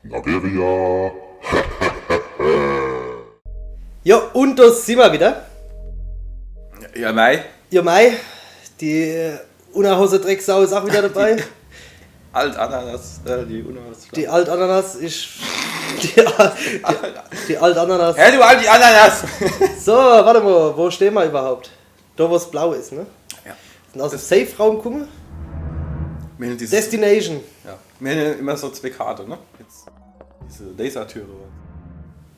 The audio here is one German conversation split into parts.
Nageria. Ja, und da sind wir wieder. Ja, mei. Ja, Mai, die Unerhose Drecksau ist auch wieder dabei. Alt-Ananas, die Unanas. Die Alt-Ananas ist. Die Alt-Ananas. Hä, du alte Ananas! So, warte mal, wo stehen wir überhaupt? Da, wo es blau ist, ne? Ja. Sind aus dem Safe-Raum kommen? Wir haben dieses, Destination. ja. Wir haben ja immer so zwei Karten, ne? Jetzt diese Lasertüre.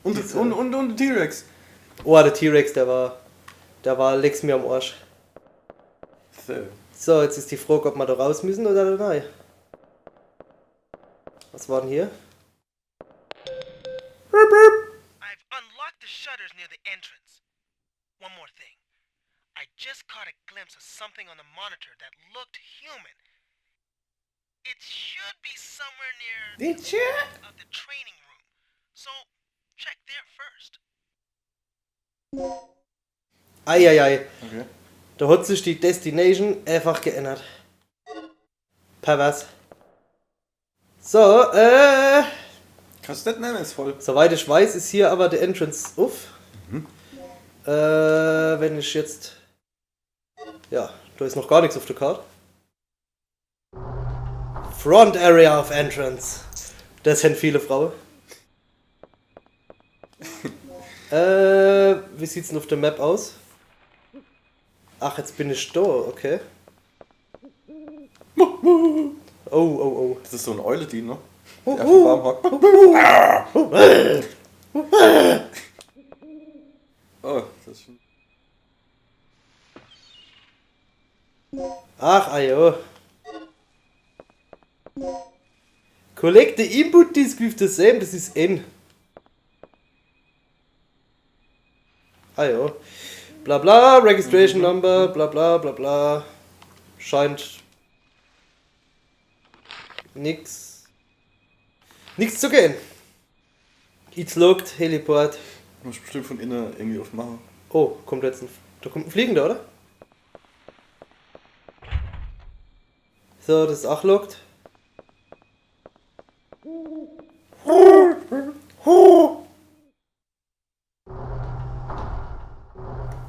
Und der T-Rex. Oh, der T-Rex, der war lecks mir am Arsch. So. So, jetzt ist die Frage, ob wir da raus müssen oder nein. Was war denn hier? I've unlocked the shutters near the entrance. One more thing. I just caught a glimpse of something on the monitor that looked human. It should be somewhere near of the training room. So, check there first. Eieiei. Okay. Da hat sich die Destination einfach geändert. Pervers. So, Kannst du das nehmen, ist voll. soweit ich weiß, ist hier aber der Entrance auf. Wenn ich jetzt... Ja, da ist noch gar nichts auf der Karte. Front Area of Entrance. Das sind viele Frauen. Wie sieht's denn auf der Map aus? Ach, jetzt bin ich da, okay. Oh, oh, Das ist so ein Eule-Dien, ne? oh. Der auf dem Baum hockt. Oh, das ist schon... Ach, ajo. Collect the input disk with the same, das ist N. Ajo. Bla bla, Registration Number, bla bla bla bla. Scheint nix zu gehen. It's locked, Heliport. Muss bestimmt von innen irgendwie aufmachen. Oh, kommt jetzt da kommt ein Fliegender, oder? So, das ist auch locked.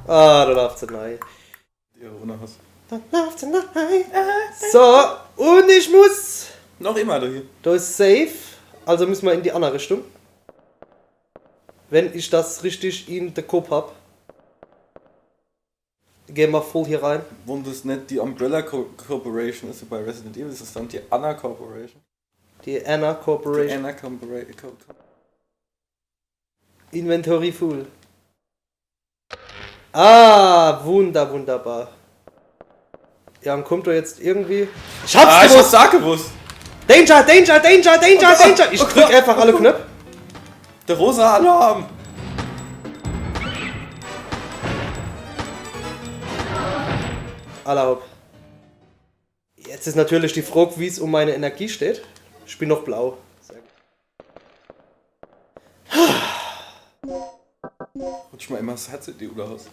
Ah, da läuft's ja rein. Die Unanas. Da läuft's ja rein. So, und ich muss... Noch immer da hier. Da ist safe, also müssen wir in die andere Richtung. Wenn ich das richtig in der Kopf hab. Gehen wir voll hier rein. Warum das nicht die Umbrella Corporation ist bei Resident Evil, ist das dann die Anna Corporation? Die Anna Die Corporation. Anna Corporation. Inventory full. Ah, wunderbar. Ja, und kommt da jetzt irgendwie... Ich hab's Ich hab's gewusst! auch gewusst! Danger! Gott. Ich drück einfach alle Knöpfe. Der rosa Alarm! Erlaub. Jetzt ist natürlich die Frage, wie es um meine Energie steht. Ich bin noch blau. Sehr gut. Rutsch mal immer das Herz in die Uhr aus.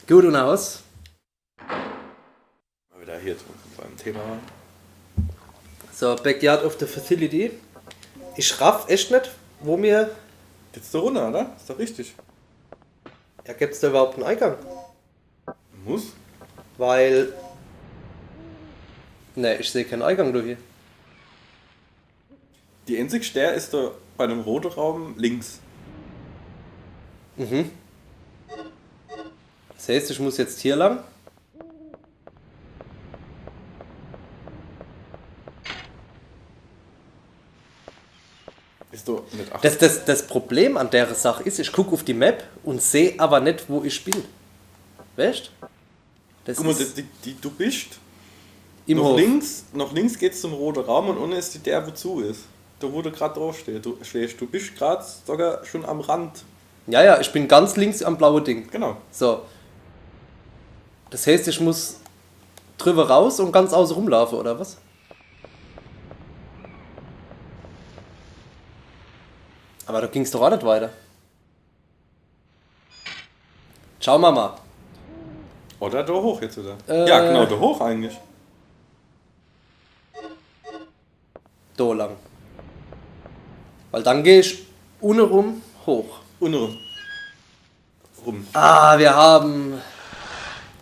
Gut und aus. Mal wieder hier beim Thema. So, Backyard of the Facility. Ich raff echt nicht, wo mir... Jetzt da runter, oder? Ist doch richtig. Ja, gibt's da überhaupt einen Eingang? Muss. Weil... Ne, ich sehe keinen Eingang durch hier. Die einzige Stern ist da bei einem roten Raum links. Das heißt, ich muss jetzt hier lang. Ist da mit 8. Das Problem an der Sache ist, ich gucke auf die Map und sehe aber nicht, wo ich bin. Weißt du? Guck mal, du bist. im Nach Hof. links geht's zum roten Raum und unten ist der, wo zu ist. Da wo du gerade draufstehst. Du bist gerade sogar schon am Rand. Ja, ich bin ganz links am blauen Ding. Genau. So. Das heißt, ich muss drüber raus und ganz außen rumlaufen, oder was? Aber da ging es doch auch nicht weiter. Ciao, Mama. Oder da hoch jetzt wieder. Ja, genau, da hoch eigentlich. Da lang. Weil dann gehe ich unten rum hoch. Unten rum. Ah, wir haben...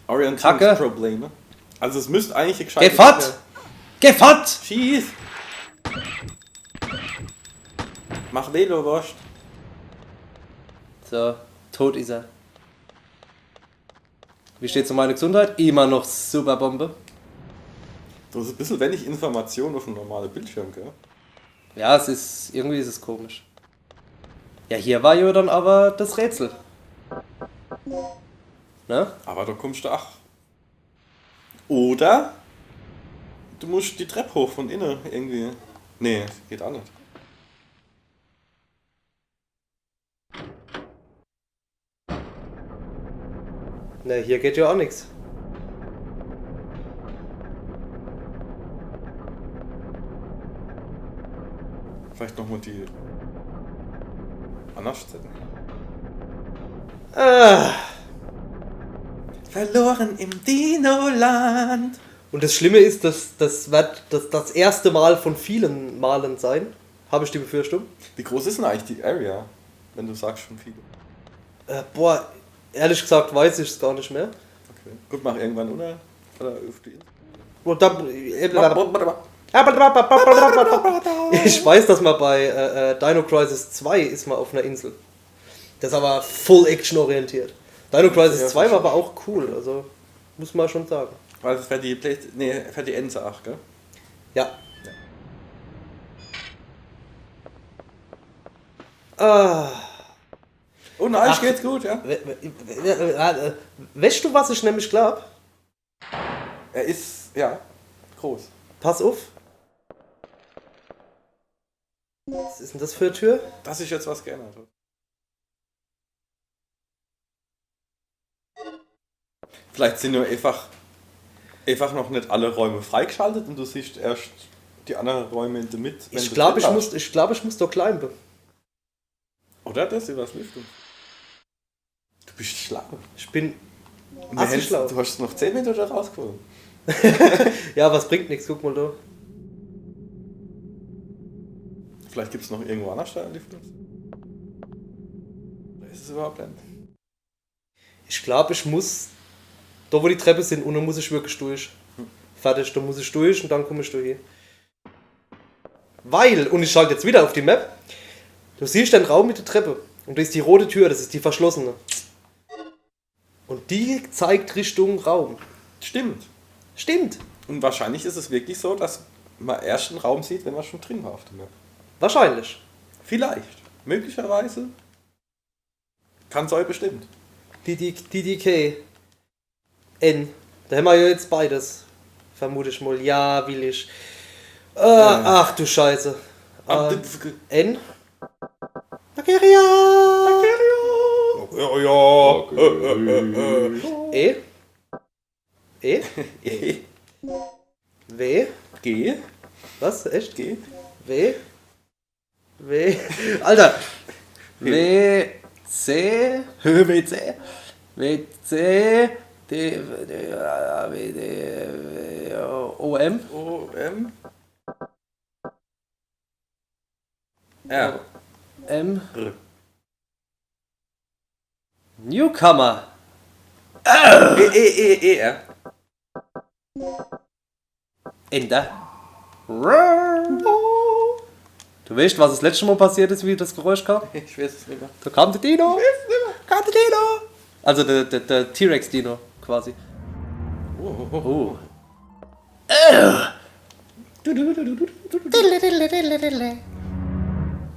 Kacke. Orientierungsprobleme. Also es müsste eigentlich gescheit Geh fort! Geh fort! Schieß! Mach Velowurst. So, tot ist er. Wie steht's um meine Gesundheit? Immer noch super Bombe. Du hast ein bisschen wenig Information auf einem normalen Bildschirm, gell? Ja, irgendwie ist es komisch. Ja, hier war ja dann aber das Rätsel. Ne? Aber da kommst du auch. Oder du musst die Treppe hoch von innen irgendwie. Nee, geht auch nicht. Ne, hier geht ja auch nichts. Vielleicht nochmal die anders setzen. Verloren im Dino-Land. Und das Schlimme ist, dass das wird das erste Mal von vielen Malen sein. Habe ich die Befürchtung. Wie groß ist denn eigentlich die Area, wenn du sagst schon viele? Boah, ehrlich gesagt weiß ich es gar nicht mehr. Okay. Gut, mach irgendwann oder auf die Und dann, ich weiß, dass man bei Dino Crisis 2 ist man auf einer Insel. Das ist aber full Action orientiert. Dino Crisis 2 war aber auch cool, also muss man schon sagen. Weil das wäre die für die Ense 8, gell? Ja. Ah. Oh nein, geht's gut, ja? Weißt du, was ich nämlich glaube? Er ist, ja, groß. Pass auf. Was ist denn das für eine Tür? Dass sich jetzt was geändert hat. Vielleicht sind nur einfach noch nicht alle Räume freigeschaltet und du siehst erst die anderen Räume in der Mitte. Ich glaube, ich muss da climben. Oder das übers Lüftung. Du bist schlau. Ich bin schlau. Du hast noch 10 Minuten rausgeholt. Ja, was bringt nichts, guck mal da. Vielleicht gibt es noch irgendwo anders da Lüftung. Oder ist es überhaupt ein? Ich glaube, ich muss, da wo die Treppe sind, und dann muss ich wirklich durch. Fertig, da muss ich durch und dann komme ich da hier. Weil, und ich schalte jetzt wieder auf die Map, du siehst den Raum mit der Treppe und da ist die rote Tür, das ist die verschlossene. Und die zeigt Richtung Raum. Stimmt. Stimmt. Und wahrscheinlich ist es wirklich so, dass man erst einen Raum sieht, wenn man schon drin war auf der Map. Wahrscheinlich. Vielleicht. Möglicherweise. Kann sein bestimmt. DDK. N. Da haben wir ja jetzt beides. Vermute ich mal. Ja, will ich. Ach du Scheiße. N. Nageria. E. E. E. W. G. Was? Echt? G. W. W. Alter. W. C. W. C. W. C. D. O. M. O. M. R. M. R. Newcomer. E. R. Ende. Du weißt, was das letzte Mal passiert ist, wie das Geräusch kam? Ich weiß es nicht mehr. Da kam der Dino. Kam der Dino. Also der T-Rex-Dino quasi. Oh.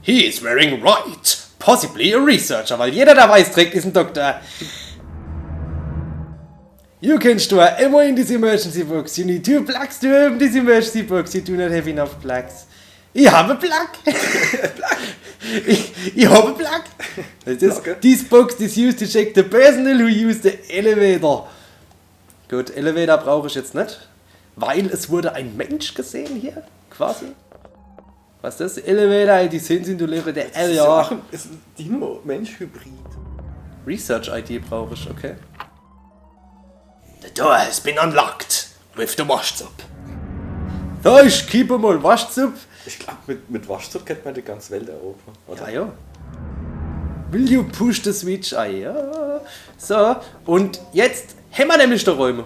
He is wearing right. Possibly a researcher, weil jeder, der weiß trägt, ist ein Doktor. You can store ammo in this emergency box. You need 2 plugs to open this emergency box. You do not have enough plugs. Ich habe Plug. ich habe Plug. This box is used to check the personnel who use the elevator. Gut, Elevator brauche ich jetzt nicht, weil es wurde ein Mensch gesehen hier, quasi. Was ist das? Elevator ID Sensindulere der LR. Ist ein Dino-Mensch-Hybrid. Research ID brauche ich, okay. The door has been unlocked with the wash soap. So, ich kippe mal Waschzup Ich glaube, mit Waschzeug kennt man die ganze Welt erobern, oder? Ja. Will you push the switch? Ah ja. So, und jetzt haben wir nämlich die Räume.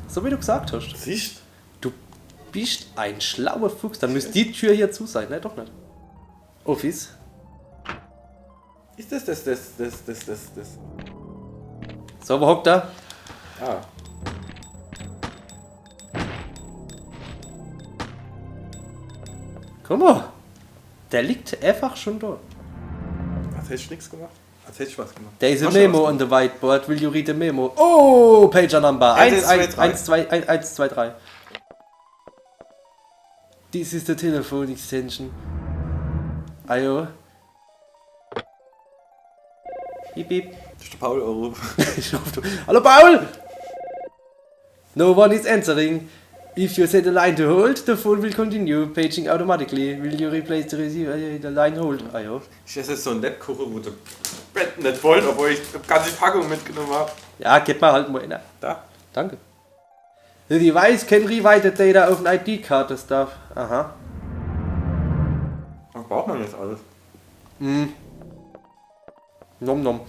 So wie du gesagt hast. Siehst Du bist ein schlauer Fuchs. Dann müsste die Tür hier zu sein. Nein, doch nicht. Office. Ist das? So, wo hockt er? Ah. Guck mal. Der liegt einfach schon da. Als hätte ich nichts gemacht. Als hätte ich was gemacht. There is a Hast du memo was on the whiteboard. Will you read the memo? Oh, Pager Number 1, 1, 2, 3. This is the telephone extension. Ayo. Piep, piep. Das ist der Paul Euro. Ich hoffe, hallo Paul! No one is answering. If you set the line to hold, the phone will continue paging automatically. Will you replace the receiver? The line hold. Ayo. Ich esse jetzt so einen Lebkuchen, wo der Brett nicht wollte, obwohl ich die ganze Packung mitgenommen habe. Ja, gib mal halt mal in. Da. Danke. The device can rewrite the data of an ID card and stuff. Aha. Was braucht man jetzt alles? Nom nom.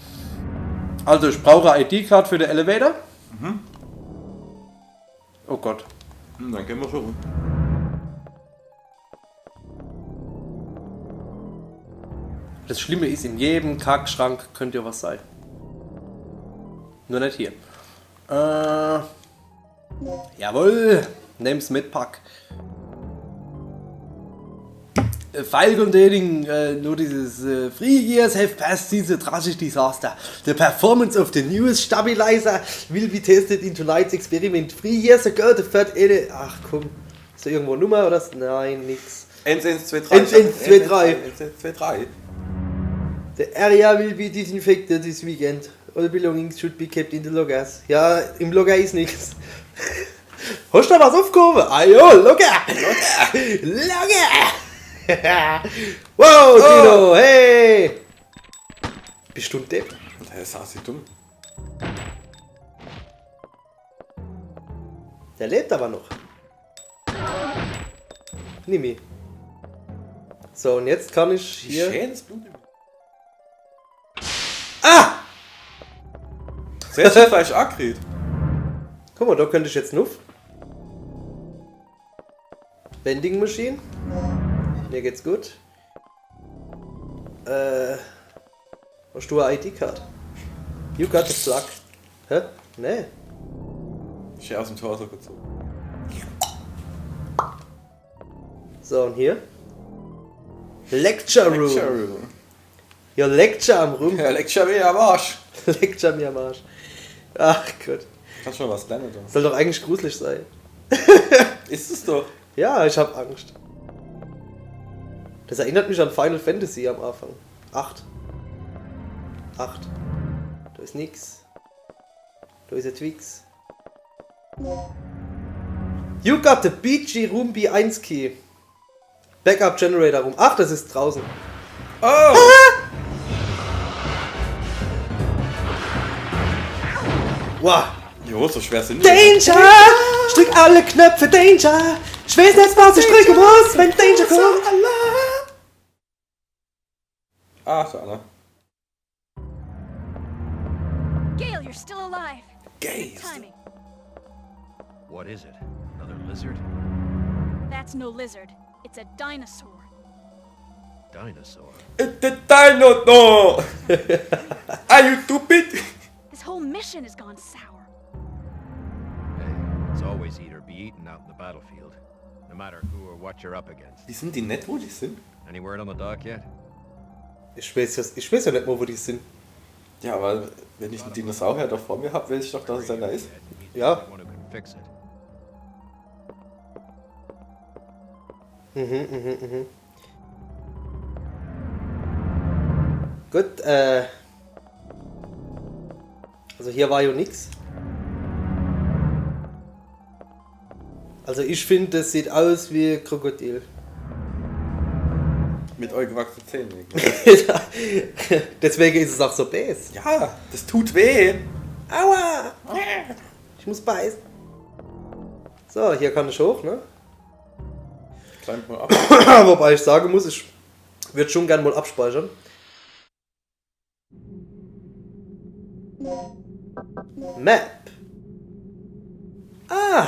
Also ich brauche eine ID-Card für den Elevator. Oh Gott. Dann gehen wir schon. Das Schlimme ist, in jedem Kackschrank könnte ja was sein. Nur nicht hier. Jawohl. Nehm's mit, pack. File containing notices 3 years have passed since the tragic disaster. The performance of the newest stabilizer will be tested in tonight's experiment. 3 years ago, the third edit. Ach komm. Ist da irgendwo eine Nummer oder? Nein, nix. 11223. The area will be disinfected this weekend. All belongings should be kept in the lockers. Ja, im Locker ist nichts. Hast du da was aufgehoben? Ah jo, Locker! Locker! Wow, Tino, hey! Bist du ein Depp? Der ist assi dumm. Der lebt aber noch. Nimm ihn. So, und jetzt kann ich hier... Schönes Blut. Ah! Sehr schön falsch angekriegt. Guck mal, da könnte ich jetzt nuff. Vending Machine. Mir geht's gut. Hast du eine ID-Card? You got the plug. Hä? Nee. Ich aus dem Tor so gezogen. So, und hier? Lecture Room. Lecture Room. Ja, Lecture am Room. Ja, Lecture mir am Arsch. Lecture mir am Arsch. Ach Gott. Kannst schon was lernen da. Soll doch eigentlich gruselig sein. Ist es doch. Ja, ich hab Angst. Das erinnert mich an Final Fantasy am Anfang. 8. Da ist nix. Da ist ein Twix. You got the BG Room B1 Key. Backup Generator Room. Ach, das ist draußen. Oh! Ah! Wow. Jo, so schwer sind Danger! Drück alle Knöpfe, Danger! Ich weiß nicht, was ich drücken muss, wenn Danger kommt. Ah, so Anna. Gale, you're still alive. Gaze. Timing. What is it? Another lizard? That's no lizard. It's a dinosaur. Dinosaur? It's the dino no! Are you stupid? This whole mission has gone sour. Hey, it's always eat or be eaten out in the battlefield. No matter who or what you're up against. Die sind die nett, wo die sind? Any word on the dock yet? Ich weiß ja nicht mal, wo die sind. Ja, aber wenn ich einen Dinosaurier da vor mir habe, weiß ich doch, dass es einer ist. Ja. One who can fix it. Gut, also hier war ja nix. Also ich finde, das sieht aus wie Krokodil. Mit euch gewachsenen Zähnen. Deswegen ist es auch so bäs. Ja, das tut weh. Aua! Ich muss beißen. So, hier kann ich hoch, ne? Stand mal ab. Wobei ich sagen muss, ich würde schon gern mal abspeichern. Map. Ah,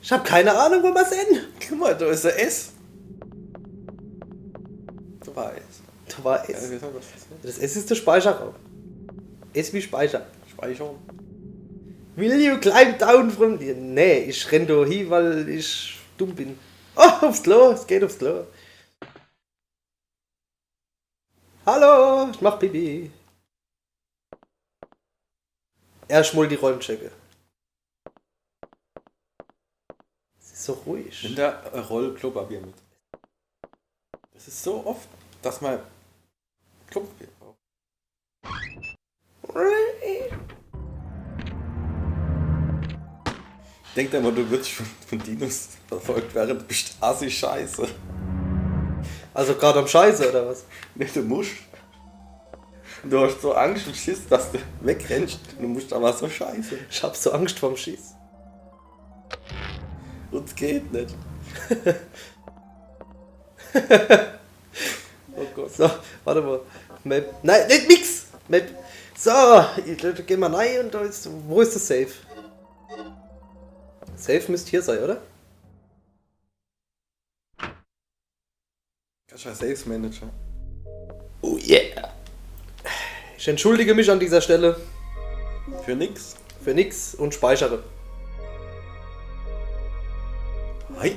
ich habe keine Ahnung, wo wir sind. Guck mal, da ist der S. Da war S. Da war Ja, S. wir sagen, was das ist. Das S ist der Speicherraum. S wie Speicher. Speichern. Will you climb down from... Nee, ich renn da hin, weil ich dumm bin. Oh, aufs Klo, es geht aufs Klo. Hallo, ich mach Pipi. Erst mal die Räume checken. Es ist so ruhig. Nimm da eine Rolle Klopapier mit. Das ist so oft, dass man Klopapier braucht. Denk dir mal, du würdest von Dinos verfolgt, während du bist assi scheiße. Also gerade am Scheiße, oder was? Nee, du musst. Du hast so Angst und Schiss, dass du wegrennst. Du musst aber so scheiße. Ich hab so Angst vorm Schieß. Und es geht nicht. Oh Gott. So, warte mal. Map. Nein, nicht nix! Map. So, da gehen wir rein und da ist. Wo ist das Safe? Safe müsste hier sein, oder? Das ist ein Sales Manager. Oh yeah! Ich entschuldige mich an dieser Stelle Für nix. für nix und speichere. Hi.